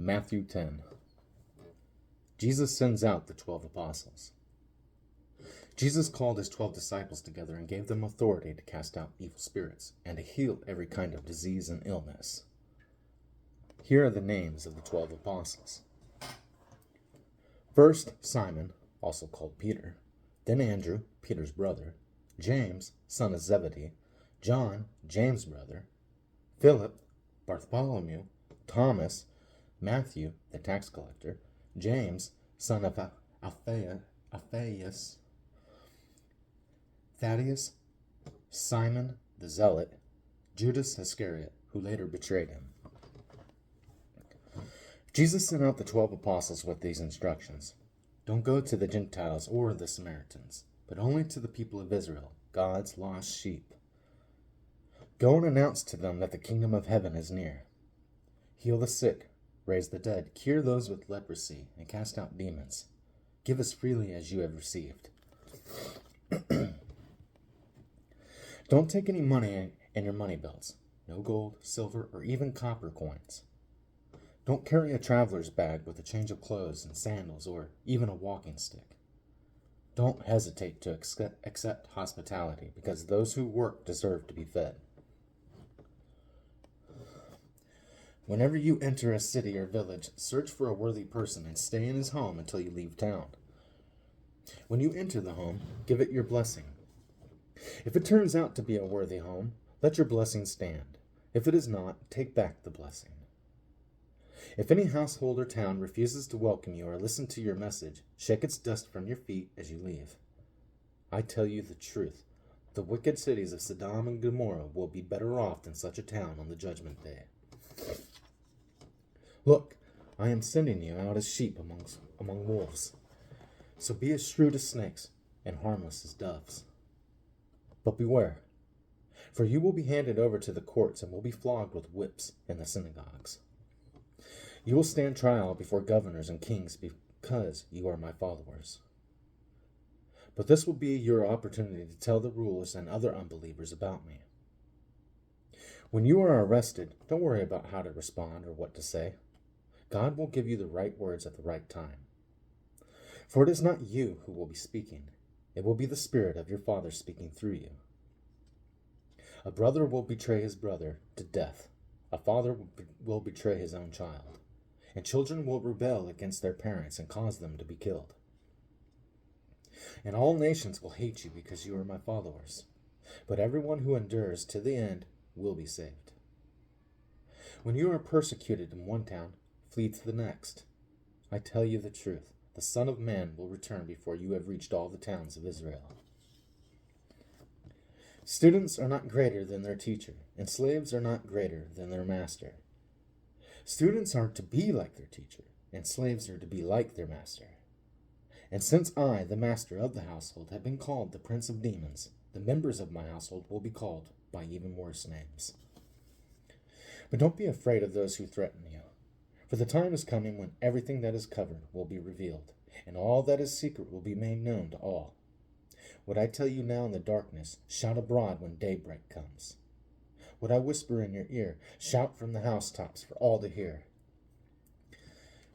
Matthew 10. Jesus sends out the 12 apostles. Jesus called his 12 disciples together and gave them authority to cast out evil spirits and to heal every kind of disease and illness. Here are the names of the 12 apostles. First, Simon, also called Peter, then Andrew, Peter's brother, James, son of Zebedee, John, James' brother, Philip, Bartholomew, Thomas, Matthew, the tax collector, James, son of Alphaeus, Thaddeus, Simon the Zealot, Judas Iscariot, who later betrayed him. Jesus sent out the 12 apostles with these instructions. Don't go to the Gentiles or the Samaritans, but only to the people of Israel, God's lost sheep. Go and announce to them that the kingdom of heaven is near. Heal the sick, raise the dead, cure those with leprosy, and cast out demons. Give as freely as you have received. Don't take any money in your money belts, no gold, silver, or even copper coins. Don't carry a traveler's bag with a change of clothes and sandals or even a walking stick. Don't hesitate to accept hospitality, because those who work deserve to be fed. Whenever you enter a city or village, search for a worthy person and stay in his home until you leave town. When you enter the home, give it your blessing. If it turns out to be a worthy home, let your blessing stand. If it is not, take back the blessing. If any household or town refuses to welcome you or listen to your message, shake its dust from your feet as you leave. I tell you the truth, the wicked cities of Sodom and Gomorrah will be better off than such a town on the judgment day. Look, I am sending you out as sheep among wolves. So be as shrewd as snakes and harmless as doves. But beware, for you will be handed over to the courts and will be flogged with whips in the synagogues. You will stand trial before governors and kings because you are my followers. But this will be your opportunity to tell the rulers and other unbelievers about me. When you are arrested, don't worry about how to respond or what to say. God will give you the right words at the right time. For it is not you who will be speaking. It will be the Spirit of your Father speaking through you. A brother will betray his brother to death. A father will betray his own child. And children will rebel against their parents and cause them to be killed. And all nations will hate you because you are my followers. But everyone who endures to the end will be saved. When you are persecuted in one town, flee to the next. I tell you the truth, the Son of Man will return before you have reached all the towns of Israel. Students are not greater than their teacher, and slaves are not greater than their master. Students are to be like their teacher, and slaves are to be like their master. And since I, the master of the household, have been called the prince of demons, the members of my household will be called by even worse names. But don't be afraid of those who threaten you, for the time is coming when everything that is covered will be revealed, and all that is secret will be made known to all. What I tell you now in the darkness, shout abroad when daybreak comes. What I whisper in your ear, shout from the housetops for all to hear.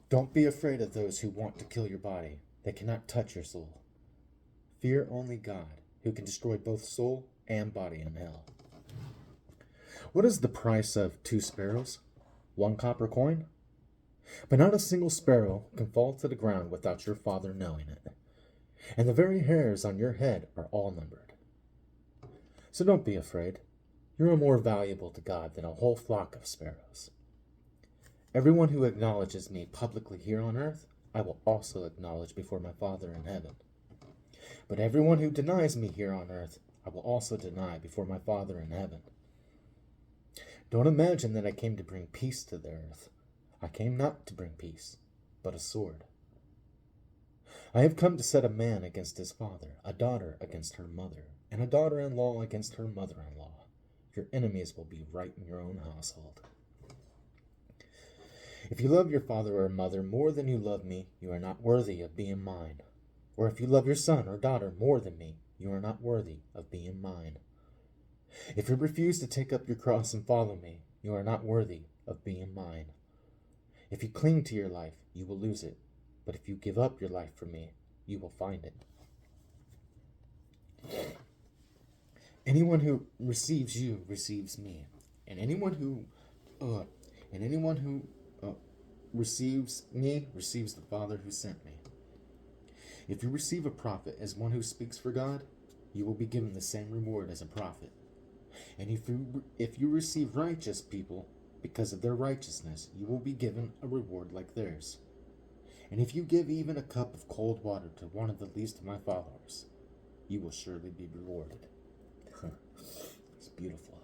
Don't be afraid of those who want to kill your body. They cannot touch your soul. Fear only God, who can destroy both soul and body in hell. What is the price of 2 sparrows? 1 copper coin? But not a single sparrow can fall to the ground without your Father knowing it. And the very hairs on your head are all numbered. So don't be afraid. You are more valuable to God than a whole flock of sparrows. Everyone who acknowledges me publicly here on earth, I will also acknowledge before my Father in heaven. But everyone who denies me here on earth, I will also deny before my Father in heaven. Don't imagine that I came to bring peace to the earth. I came not to bring peace, but a sword. I have come to set a man against his father, a daughter against her mother, and a daughter-in-law against her mother-in-law. Your enemies will be right in your own household. If you love your father or mother more than you love me, you are not worthy of being mine. Or if you love your son or daughter more than me, you are not worthy of being mine. If you refuse to take up your cross and follow me, you are not worthy of being mine. If you cling to your life, you will lose it. But if you give up your life for me, you will find it. Anyone who receives you receives me, and anyone who receives me receives the Father who sent me. If you receive a prophet as one who speaks for God, you will be given the same reward as a prophet. And if you receive righteous people because of their righteousness, you will be given a reward like theirs. And if you give even a cup of cold water to one of the least of my followers, you will surely be rewarded. It's beautiful.